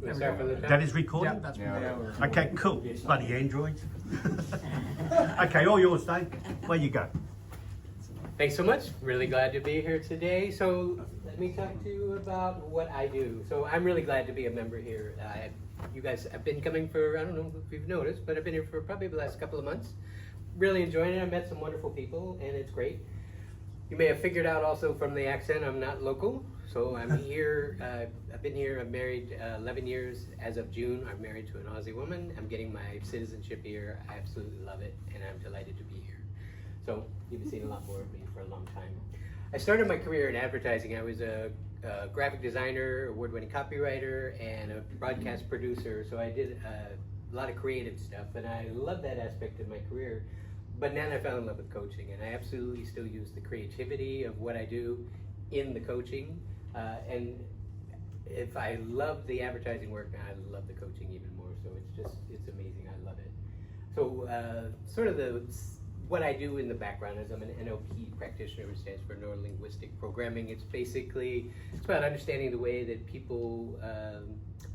We'll start from the top. That is recording? That's Okay, cool. Bloody androids. Okay, all yours, Dave. Where you go? Thanks so much. Really glad to be here today. So let me talk to you about what I do. So I'm really glad to be a member here. You guys have been coming for, I don't know if you've noticed, but I've been here for probably the last couple of months. Really enjoying it. I met some wonderful people and it's great. You may have figured out also from the accent I'm not local. So I'm here, I've been here, I'm married 11 years. As of June, I'm married to an Aussie woman. I'm getting my citizenship here. I absolutely love it and I'm delighted to be here. So you've seen a lot more of me for a long time. I started my career in advertising. I was a graphic designer, award-winning copywriter, and a broadcast producer. So I did a lot of creative stuff and I love that aspect of my career. But then I fell in love with coaching and I absolutely still use the creativity of what I do in the coaching. And if I love the advertising work, I love the coaching even more. So it's amazing. I love it. So sort of what I do in the background is I'm an NLP practitioner, which stands for Neuro-Linguistic Programming. It's about understanding the way that people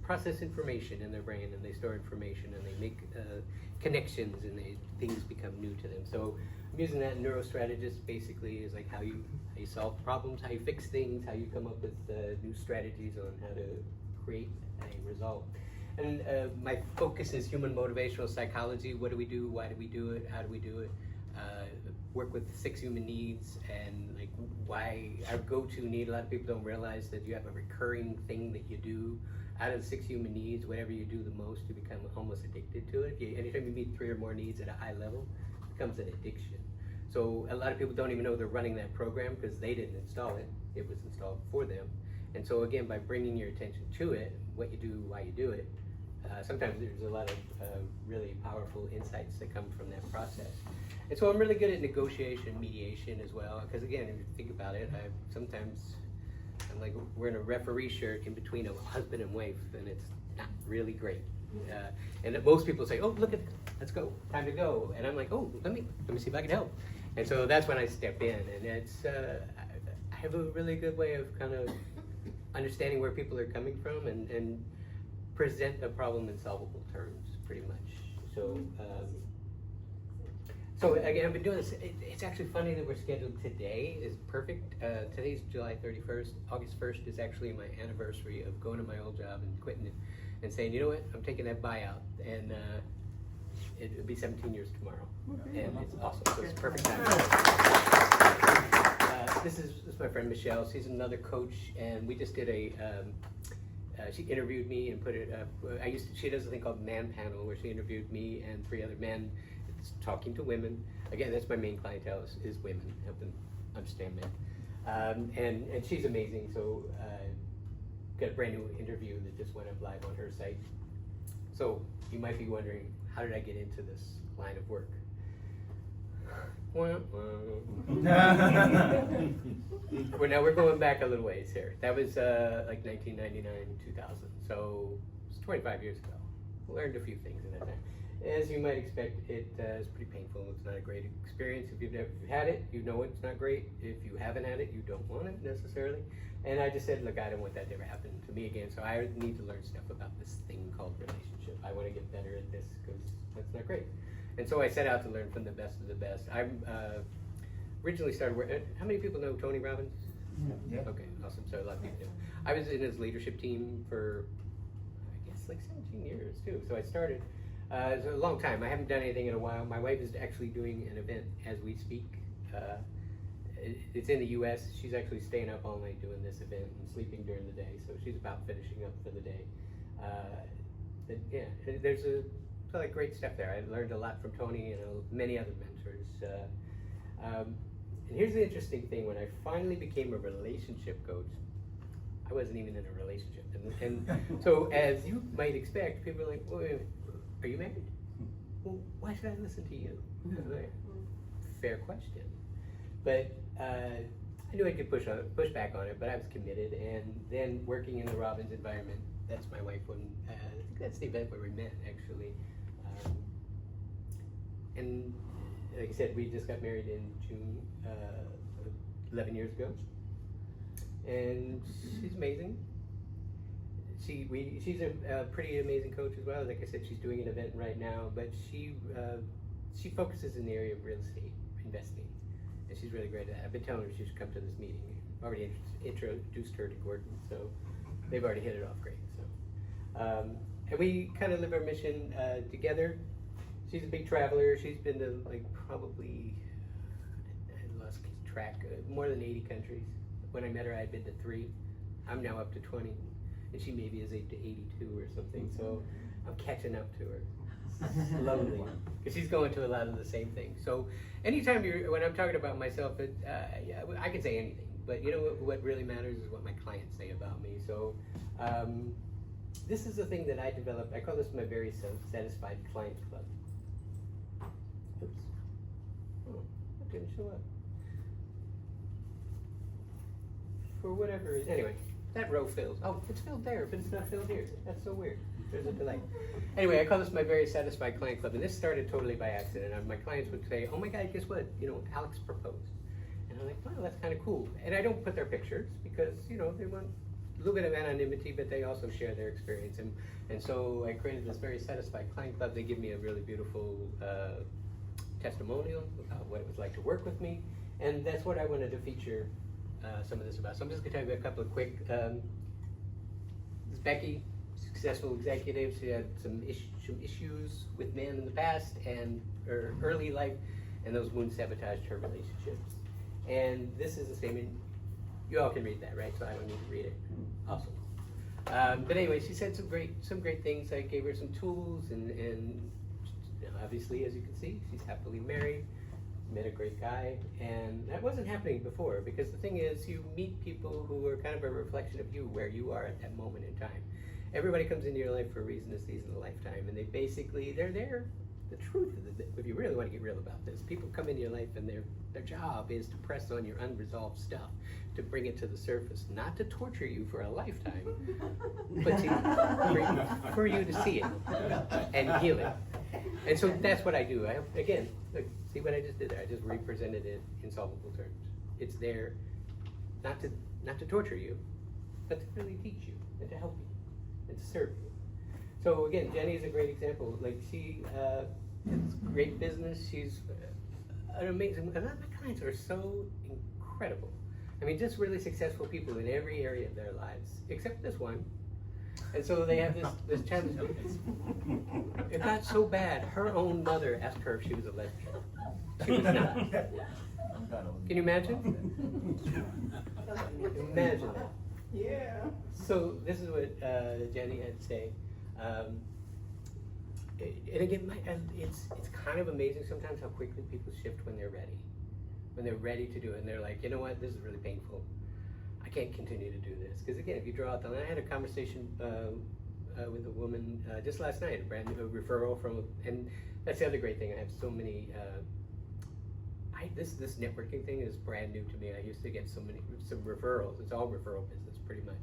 process information in their brain, and they store information, and they make connections, and things become new to them. So I'm using that neurostrategist basically is like how you solve problems, how you fix things, how you come up with new strategies on how to create a result. And my focus is human motivational psychology. What do we do? Why do we do it? How do we do it? Work with 6 human needs and like why our go-to need. A lot of people don't realize that you have a recurring thing that you do. Out of the 6 human needs, whatever you do the most, you become almost addicted to it. Anytime you meet 3 or more needs at a high level, it becomes an addiction. So a lot of people don't even know they're running that program because they didn't install it. It was installed for them. And so again, by bringing your attention to it, what you do, why you do it, sometimes there's a lot of really powerful insights that come from that process. And so I'm really good at negotiation, mediation as well, because again, if you think about it, I'm like wearing a referee shirt in between a husband and wife, and it's not really great. And most people say, "Oh, look at, let's go, time to go," and I'm like, "Oh, let me see if I can help." And so that's when I step in, and it's I have a really good way of kind of understanding where people are coming from and present a problem in solvable terms, pretty much. So. So again, I've been doing this. It's actually funny that we're scheduled today. Is perfect. Today's July 31st. August 1st is actually my anniversary of going to my old job and quitting it and saying, you know what, I'm taking that buyout. And it'll be 17 years tomorrow. Okay. And it's awesome. So it's perfect time. This is my friend Michelle. She's another coach, and we just did she interviewed me and put it up. She does a thing called Man Panel, where she interviewed me and 3 other men. Talking to women. Again, that's my main clientele is women, help them understand men. And she's amazing, so got a brand new interview that just went up live on her site. So you might be wondering, how did I get into this line of work? Well, now we're going back a little ways here. That was like 1999, 2000, so it's 25 years ago. Learned a few things in that time. As you might expect, it is pretty painful. It's not a great experience. If you've had it, you know it's not great. If you haven't had it, you don't want it necessarily. And I just said, look, I don't want that to ever happen to me again. So I need to learn stuff about this thing called relationship. I want to get better at this because that's not great. And so I set out to learn from the best of the best. I originally started working. How many people know Tony Robbins? Yeah. Okay, awesome. So a lot of people do. I was in his leadership team for, I guess, like 17 years too. So I started. It's a long time. I haven't done anything in a while. My wife is actually doing an event as we speak. It's in the U.S. She's actually staying up all night doing this event and sleeping during the day. So she's about finishing up for the day. There's like great stuff there. I learned a lot from Tony and many other mentors. And here's the interesting thing: when I finally became a relationship coach, I wasn't even in a relationship. And so, as you might expect, people are like, "Wait, are you married? Well, why should I listen to you?" Fair question. But I knew I could push back on it, but I was committed. And then working in the Robbins environment, that's my wife. I think that's the event where we met, actually. And like I said, we just got married in June, 11 years ago. And she's amazing. she's a pretty amazing coach as well. Like I said, she's doing an event right now, but she focuses in the area of real estate investing, and she's really great at that. I've been telling her she should come to this meeting. I've already introduced her to Gordon, so they've already hit it off great. So, and we kind of live our mission together. She's a big traveler. She's been to like probably, I lost track, more than 80 countries. When I met her, I had been to 3. I'm now up to 20, and she maybe is 82 or something. So I'm catching up to her. Slowly, because she's going to a lot of the same things. So anytime when I'm talking about myself, I can say anything, but you know what really matters is what my clients say about me. So this is the thing that I developed. I call this my very satisfied client club. Oops. Oh, it didn't show up. For whatever reason. Anyway, that row fills. Oh, it's filled there, but it's not filled here. That's so weird. There's a delay. Anyway, I call this my very satisfied client club, and this started totally by accident. My clients would say, "Oh my God, guess what? You know, Alex proposed," and I'm like, "Wow, that's kind of cool." And I don't put their pictures because you know they want a little bit of anonymity, but they also share their experience. And so I created this very satisfied client club. They give me a really beautiful testimonial about what it was like to work with me, and that's what I wanted to feature some of this about. So I'm just going to tell you a couple of quick. This is Becky. Successful executive. She had some issues with men in the past and her early life, and those wounds sabotaged her relationships. And this is the statement. You all can read that, right? So I don't need to read it. Awesome. But anyway, she said some great things. I gave her some tools, and obviously, as you can see, she's happily married. Met a great guy, and that wasn't happening before, because the thing is, you meet people who are kind of a reflection of you, where you are at that moment in time. Everybody comes into your life for a reason, a season, a lifetime, and they're there. The truth of it, if you really want to get real about this, people come into your life and their job is to press on your unresolved stuff, to bring it to the surface, not to torture you for a lifetime, but for you to see it and heal it. And so that's what I do. Again, look, see what I just did there? I just represented it in solvable terms. It's there not to torture you, but to really teach you and to help you and to serve you. So again, Jenny is a great example. Like she has great business. She's an amazing. A lot of my clients are so incredible. I mean, just really successful people in every area of their lives, except this one. And so they have this challenge. It got so bad, her own mother asked her if she was a lesbian. She was not. Can you imagine? Imagine that. Yeah. So this is what Jenny had to say. And again, it's kind of amazing sometimes how quickly people shift when they're ready. When they're ready to do it, and they're like, you know what, this is really painful. I can't continue to do this. Because again, if you draw out the line, I had a conversation with a woman just last night, a brand new referral from, and that's the other great thing. I have so many. This networking thing is brand new to me. I used to get some referrals. It's all referral business, pretty much.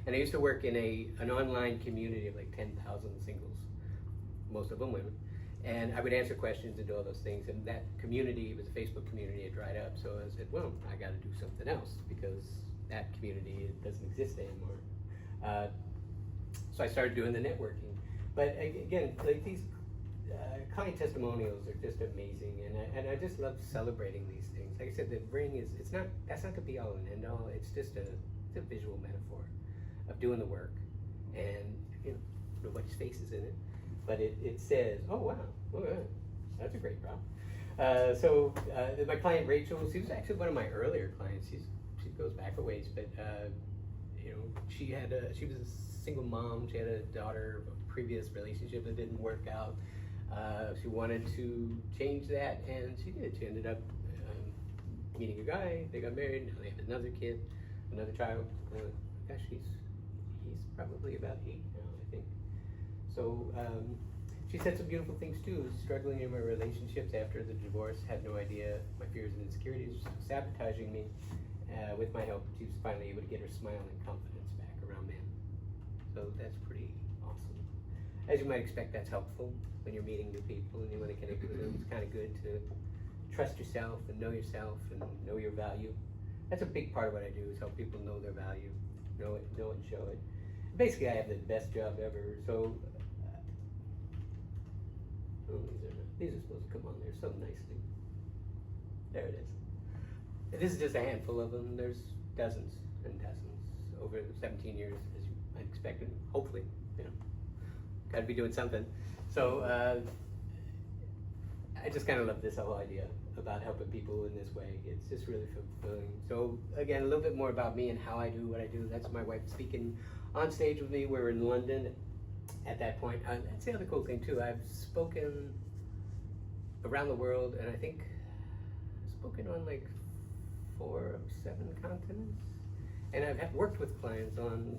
And I used to work in an online community of like 10,000 singles, most of them women. And I would answer questions and do all those things. And that community, it was a Facebook community, it dried up. So I said, well, I got to do something else because that community doesn't exist anymore. So I started doing the networking. But again, like these client testimonials are just amazing, and I just love celebrating these things. Like I said, the ring that's not the be all and end all. It's just a visual metaphor of doing the work, and you know, nobody's face is in it, but it says, oh wow, that's a great problem. So my client Rachel, she was actually one of my earlier clients. She goes back a ways, but you know, she was a single mom. She had a daughter, a previous relationship that didn't work out. She wanted to change that, and she did. She ended up meeting a guy. They got married. Now they have another kid, another child. Gosh, he's probably about 8 now, I think. So she said some beautiful things too. Struggling in my relationships after the divorce, had no idea my fears and insecurities were sabotaging me. With my help, she was finally able to get her smile and confidence back around men. So that's pretty awesome. As you might expect, that's helpful when you're meeting new people and you want to connect with them. It's kind of good to trust yourself and know your value. That's a big part of what I do, is help people know their value, know it and show it. basically I have the best job ever. So oh, these are supposed to come on there so nicely. There it is. This is just a handful of them. There's dozens and dozens over 17 years, as you might expect, and hopefully, got to be doing something. So I just kind of love this whole idea about helping people in this way. It's just really fulfilling. So again, a little bit more about me and how I do what I do. That's my wife speaking on stage with me. We're in London at that point. That's the other cool thing too. I've spoken around the world, and I think I've spoken on like 4 of 7 continents. And I've worked with clients on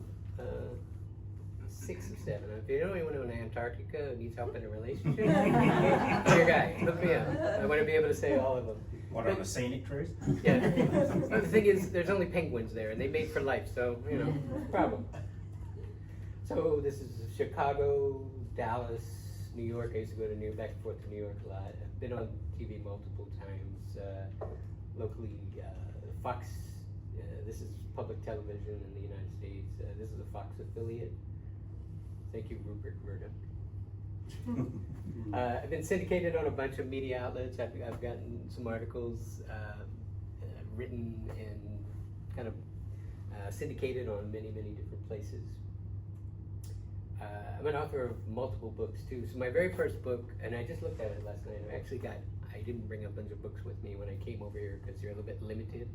6 or 7. If you know anyone in Antarctica who needs help in a relationship, dear guy, look me up. I want to be able to say all of them. What, on a scenic cruise? Yeah. But the thing is, there's only penguins there, and they mate for life, so, problem. So this is Chicago, Dallas, New York. I used to go to back and forth to New York a lot. I've been on TV multiple times, locally, Fox. This is public television in the United States. This is a Fox affiliate. Thank you, Rupert Murdoch. I've been syndicated on a bunch of media outlets. I've gotten some articles written and kind of syndicated on many, many different places. I'm an author of multiple books too. So my very first book, and I just looked at it last night, I didn't bring a bunch of books with me when I came over here because you're a little bit limited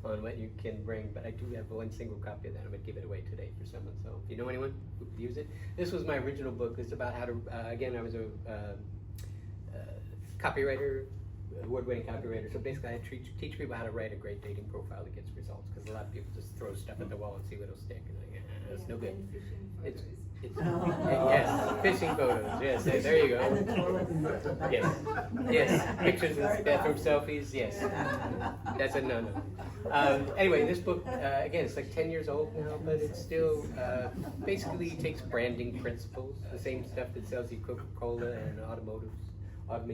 on what you can bring, but I do have one single copy of that. I'm going to give it away today for someone, so if you know anyone who could use it. This was my original book. It's about how to, again, I was a copywriter, award-winning copywriter, so basically I teach people how to write a great dating profile that gets results, because a lot of people just throw stuff at the wall and see what'll stick, and like, it's no good. It's yes, fishing photos. Yes, there you go. Yes, pictures of bathroom selfies. Yes, that's a no-no. Anyway, this book again, it's like 10 years old now, but it still basically takes branding principles, the same stuff that sells you Coca-Cola and automobiles. I'm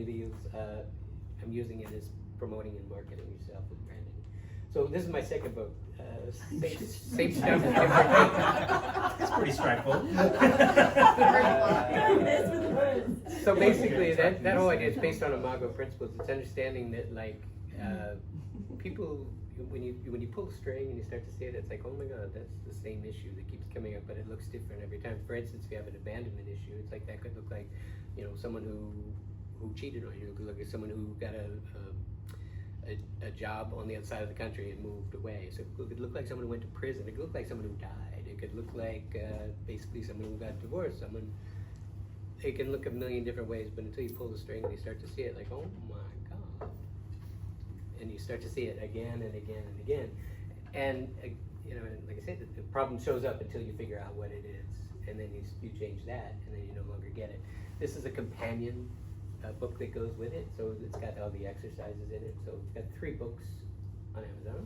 using it as promoting and marketing yourself with branding. So this is my second book. Same stuff. It's pretty straightforward. So basically, that whole idea is based on Imago principles. It's understanding that people, when you pull the string and you start to see it, it's like, oh my God, that's the same issue that keeps coming up, but it looks different every time. For instance, if you have an abandonment issue, it's like that could look like, someone who cheated on you. It could look like someone who got a job on the other side of the country and moved away. So it could look like someone who went to prison. It could look like someone who died. It could look like basically someone who got divorced. It can look a million different ways, but until you pull the string and you start to see it, like, oh my God. And you start to see it again and again and again. And, like I said, the problem shows up until you figure out what it is. And then you change that, and then you no longer get it. This is a companion book that goes with it, so it's got all the exercises in it. So it's got 3 books on Amazon.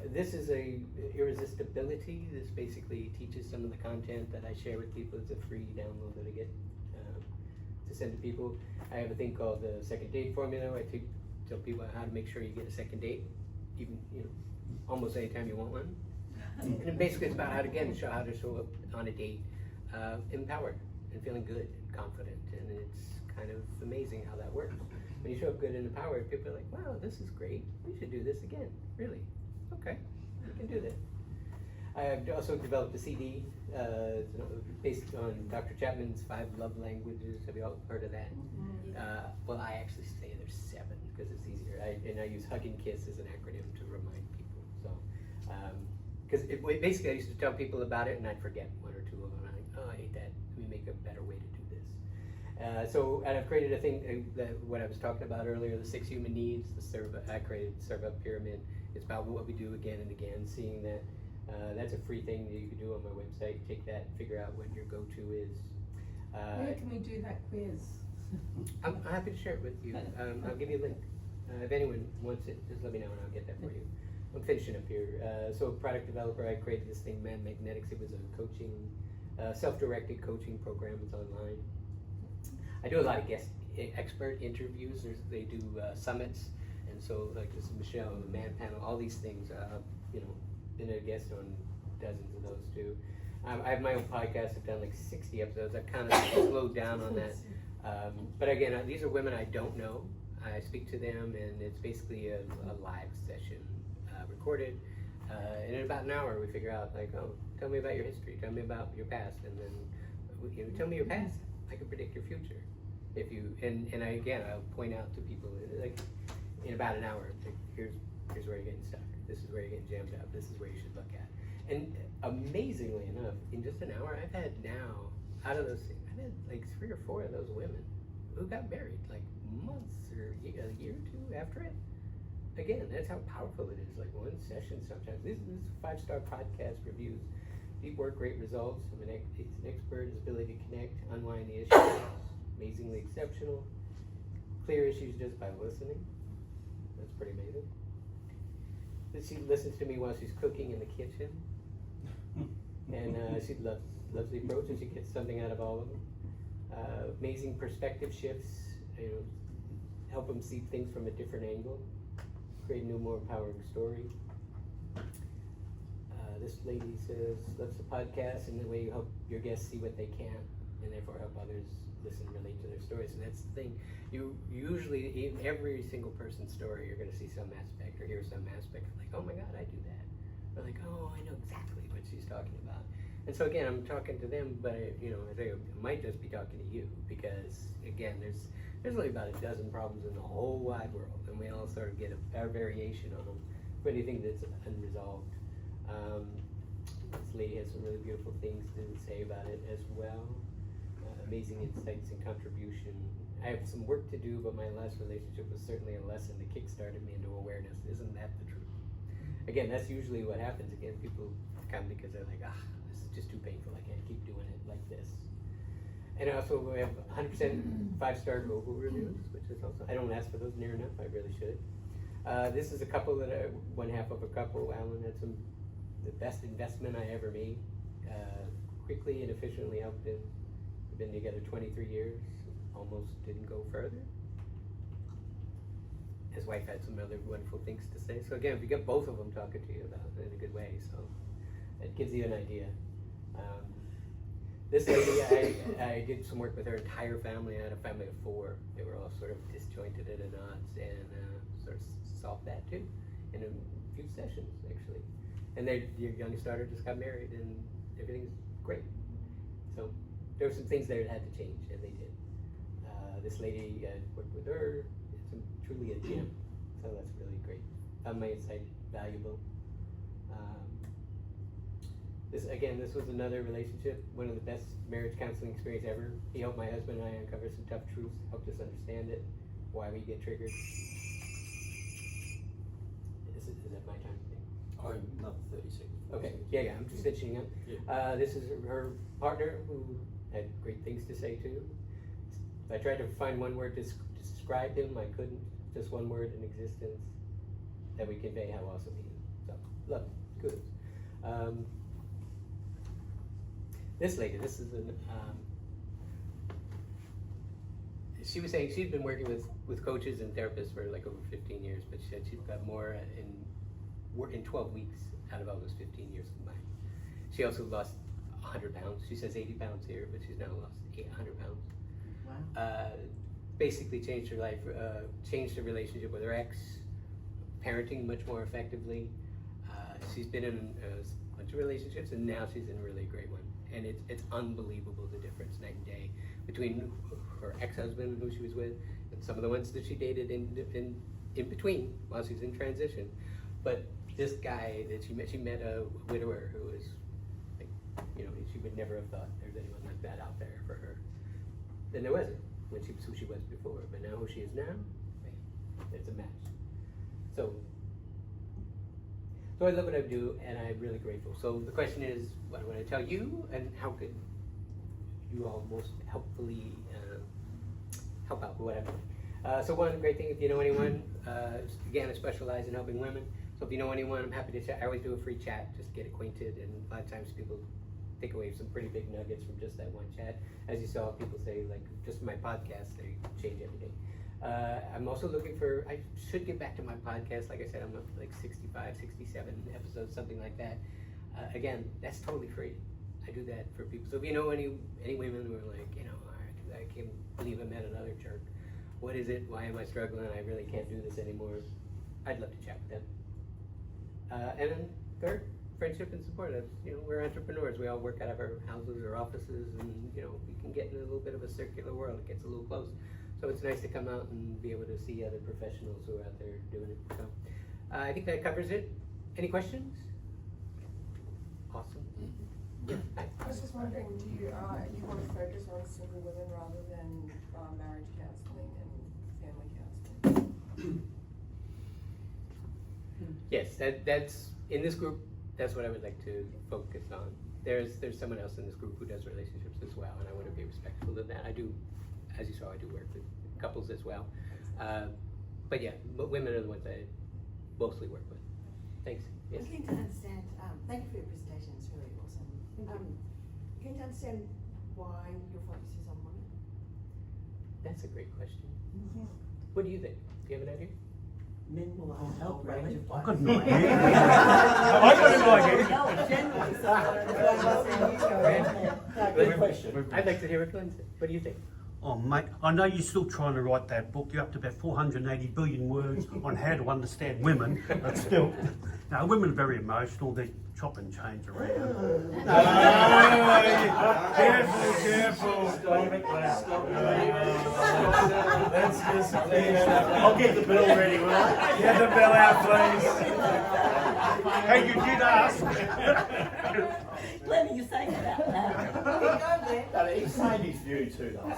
This is a irresistibility. This basically teaches some of the content that I share with people. It's a free download that I get to send to people. I have a thing called the second date formula, where I tell people how to make sure you get a second date, even almost anytime you want one. And basically it's about how to show up on a date empowered and feeling good and confident, and it's kind of amazing how that works. When you show up good and empowered, people are like, wow, this is great, we should do this again. Really? Okay, we can do that. I've also developed a CD based on Dr. Chapman's 5 love languages. Have you all heard of that? Well, I actually say there's 7 because it's easier. I use hug and kiss as an acronym to remind people. So, because basically I used to tell people about it and I'd forget 1 or 2 of them. I'm like, oh, I hate that. Let me make a better way to do this. And I've created a thing what I was talking about earlier, the 6 human needs. I created the Serve Up Pyramid. It's about what we do again and again, seeing that. That's a free thing that you can do on my website. Take that, figure out what your go-to is. Where can we do that quiz? I'm happy to share it with you. I'll give you a link. If anyone wants it, just let me know and I'll get that for you. I'm finishing up here. So product developer, I created this thing, Man Magnetics. It was a coaching, self-directed coaching program. It's online. I do a lot of guest expert interviews. They do summits. And so like this is Michelle, the Man Panel, all these things, been a guest on dozens of those too. I have my own podcast. I've done like 60 episodes. I've kind of slowed down on that. But again, these are women I don't know. I speak to them, and it's basically a live session recorded. And in about an hour, we figure out, like, oh, tell me about your history. Tell me about your past. And then, tell me your past. I can predict your future. If you, and I'll point out to people, like, in about an hour, like, here's where you're getting stuck. This is where you're getting jammed up. This is where you should look at. And amazingly enough, in just an hour, I've had now, out of those things, I've had like 3 or 4 of those women who got married like months or a year or 2 after it. Again, that's how powerful it is. Like one session sometimes. This is 5-star podcast reviews. Deep work, great results. He's an expert. His ability to connect, unwind the issues. Amazingly exceptional. Clear issues just by listening. That's pretty amazing. She listens to me while she's cooking in the kitchen. And she loves the approach, and she gets something out of all of them. Amazing perspective shifts, help them see things from a different angle, create a new, more empowering story. This lady says, loves the podcast and the way you help your guests see what they can't, and therefore help others listen and relate to their stories. And that's the thing. You usually, in every single person's story, you're going to see some aspect or hear some aspect of like, oh my God, I do that. Or like, oh, I know exactly what she's talking about. And so again, I'm talking to them, but I think I might just be talking to you because again, there's only about a dozen problems in the whole wide world, and we all sort of get our variation on them for anything that's unresolved. This lady has some really beautiful things to say about it as well. Amazing insights and contribution. I have some work to do, but my last relationship was certainly a lesson that kickstarted me into awareness. Isn't that the truth? Again, that's usually what happens. Again, people come because they're like, this is just too painful. I can't keep doing it like this. And also we have 100% 5-star Google reviews, which is also, I don't ask for those near enough. I really should. This is a couple that one half of a couple. Alan had the best investment I ever made. Quickly and efficiently helped him. We've been together 23 years. Almost didn't go further. His wife had some other wonderful things to say. So again, if you get both of them talking to you about it in a good way, so it gives you an idea. This lady, I did some work with her entire family. I had a family of 4. They were all sort of disjointed at the knots, and sort of solved that too in a few sessions actually. And your youngest daughter just got married, and everything's great. So there were some things there that had to change, and they did. This lady, I worked with her. It's truly a gem, so that's really great. Found my insight valuable. This was another relationship, one of the best marriage counseling experience ever. He helped my husband and I uncover some tough truths, helped us understand it, why we get triggered. Is that my time? I'm another 30 seconds. Okay, yeah, I'm just finishing up. Yeah. This is her partner who had great things to say too. I tried to find one word to describe him, I couldn't. Just one word in existence that would convey how awesome he is. So, love, kudos. This lady, this is she was saying she'd been working with coaches and therapists for like over 15 years, but she said she's got more in 12 weeks out of all those 15 years combined. She also lost 100 pounds. She says 80 pounds here, but she's now lost 100 pounds. Wow. Basically changed her life, changed her relationship with her ex, parenting much more effectively. She's been in a bunch of relationships, and now she's in a really great one. And it's unbelievable the difference night and day between her ex-husband who she was with and some of the ones that she dated in between while she's in transition. But this guy that she met a widower who was like, she would never have thought there's anyone like that out there for her. Then there wasn't when she was who she was before, but now who she is now, it's a match. So I love what I do, and I'm really grateful. So the question is, what do I tell you, and how could you all most helpfully help out with whatever? So one great thing, if you know anyone, again, I specialize in helping women. So if you know anyone, I'm happy to chat. I always do a free chat, just get acquainted, and a lot of times people take away some pretty big nuggets from just that one chat. As you saw, people say, like, just my podcast, they change everything. I'm also looking for, I should get back to my podcast. Like I said, I'm up to like 65, 67 episodes, something like that. Again, that's totally free. I do that for people. So if you know any women who are like, you know, I can't believe I met another jerk. What is it? Why am I struggling? I really can't do this anymore. I'd love to chat with them. And then third, friendship and support. You know, we're entrepreneurs. We all work out of our houses or offices, and you know, we can get in a little bit of a circular world. It gets a little close. So it's nice to come out and be able to see other professionals who are out there doing it. So I think that covers it. Any questions? Awesome. Yeah. Hi. I was just wondering, do you want to focus on single women rather than marriage counselling and family counselling? Yes, that's in this group. That's what I would like to focus on. There's someone else in this group who does relationships as well, and I want to be respectful of that. I do, as you saw, I do work with couples as well. But yeah, women are the ones I mostly work with. Thanks. Yes. I'm keen to understand, thank you for your presentation, it's really awesome. Keen to understand why your focus is on women? That's a great question. What do you think? Do you have an idea? Men will have a whole range of I've ones. got no idea. I got no idea. No, generally, so good question. I'd like to hear what Glenn said. What do you think? Oh mate, I know you're still trying to write that book. You're up to about 480 billion words on how to understand women, but still, now women are very emotional. They chop and change around. Careful. Stop it, Let's just I'll get the bill ready, will I? Get the bill out, please. Hey, you did ask. Glenn, you saying that? No, he's saying his view too, though.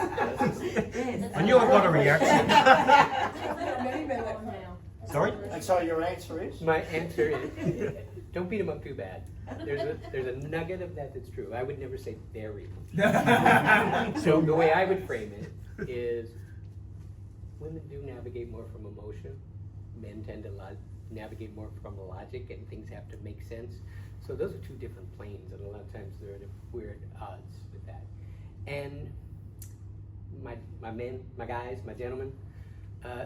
I knew I got a reaction. There are many men that come out. Sorry? And so your answer is? My answer is, don't beat him up too bad. There's a nugget of that that's true. I would never say very. So the way I would frame it is, women do navigate more from emotion. Men tend to navigate more from logic, and things have to make sense. So those are two different planes, and a lot of times they're at weird odds with that. And my men, my guys, my gentlemen,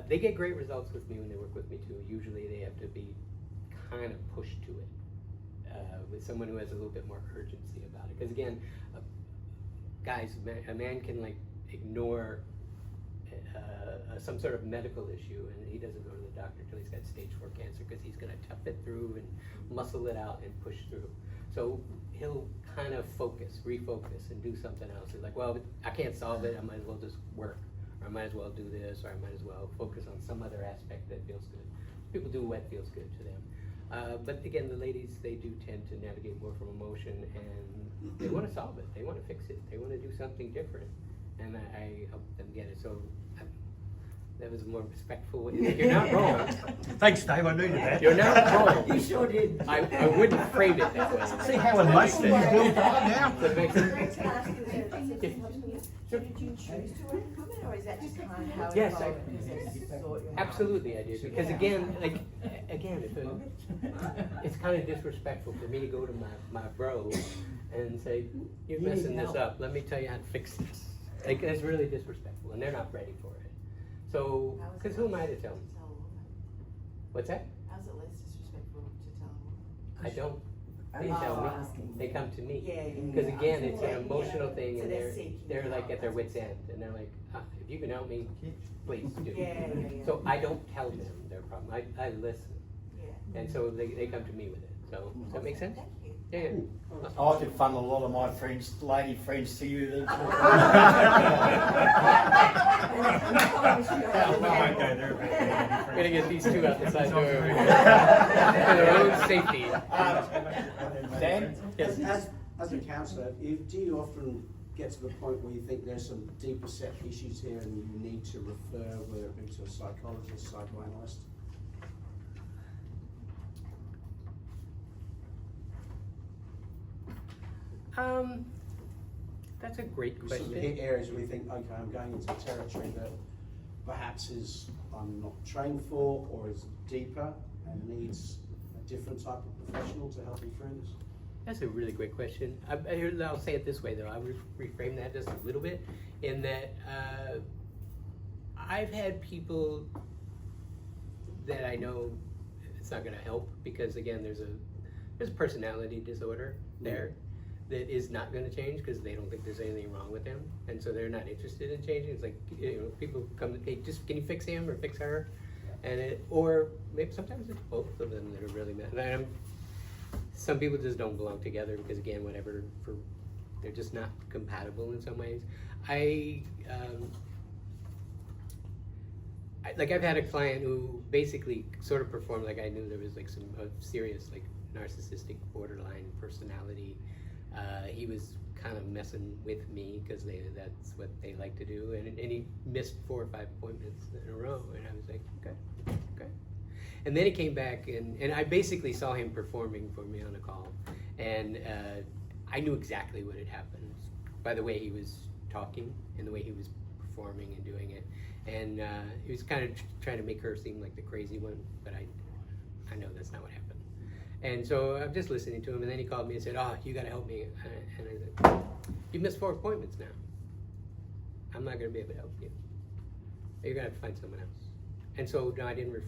they get great results with me when they work with me too. Usually they have to be kind of pushed to it with someone who has a little bit more urgency about it. Because again, guys, a man can like ignore some sort of medical issue, and he doesn't go to the doctor until he's got stage 4 cancer, because he's going to tough it through and muscle it out and push through. So he'll kind of refocus and do something else. He's like, well, I can't solve it, I might as well just work, or I might as well do this, or I might as well focus on some other aspect that feels good. People do what feels good to them. But again, the ladies, they do tend to navigate more from emotion, and they want to solve it, they want to fix it, they want to do something different, and I help them get it. So that was a more respectful way. You're not wrong. Thanks, Dave. I needed that. You're not wrong. You sure did. I wouldn't frame it that way. See how emotional you build up now? Does that make sense? Can I ask you so did you choose to work in women, or is that just kind of how it Yes, evolved? Because that's what you're- Absolutely, I did. Because again, it's kind of disrespectful for me to go to my bro and say, "You're You need messing this help." up. Let me tell you how to fix this." Like, that's really disrespectful, and they're not ready for it. So, How is because it who am I to tell less them? to tell a woman? What's that? How's it less disrespectful to tell a woman? I don't. They Oh, tell me. asking. They come to me. Yeah, yeah, Because yeah. again, it's Yeah, an emotional yeah. thing, So and they're seeking they're like help. at their wits' end, and they're like, if you can help me, please do. Yeah, yeah, yeah. So I don't tell them their problem. I listen, Yeah. and so they come to me with it. So does that make sense? Thank you. Yeah. Yeah. I could funnel a lot of my friends, lady friends, to you then. We're gonna get these two out the side door over here for their own safety. Dan? Yes. As a counsellor, do you often get to the point where you think there's some deeper set issues here and you need to refer, whether it be to a psychologist, psychoanalyst? That's a great You sort of hit question. areas where you think, okay, I'm going into territory that perhaps I'm not trained for, or is deeper and needs a different type of professional to help me through this? That's a really great question. I'll say it this way though. I'll reframe that just a little bit, in that I've had people that I know it's not going to help, because again, there's a personality disorder there. that is not going to change because they don't think there's anything wrong with him, and so they're not interested in changing. It's like, you know, people come, hey, just can you fix him or fix her, and or maybe sometimes it's both of them that are really mad. And some people just don't belong together because again, whatever, they're just not compatible in some ways. I've had a client who basically sort of performed like I knew there was like some serious like narcissistic borderline personality. He was kind of messing with me because that's what they like to do, and he missed 4 or 5 appointments in a row, and I was like, okay. And then he came back, and I basically saw him performing for me on a call, and I knew exactly what had happened by the way he was talking and the way he was performing and doing it. And he was kind of trying to make her seem like the crazy one, but I know that's not what happened. And so I'm just listening to him, and then he called me and said, "Oh, you got to help me." And I said, "You missed 4 appointments now. I'm not going to be able to help you. You're going to have to find someone else." And so no, I didn't refer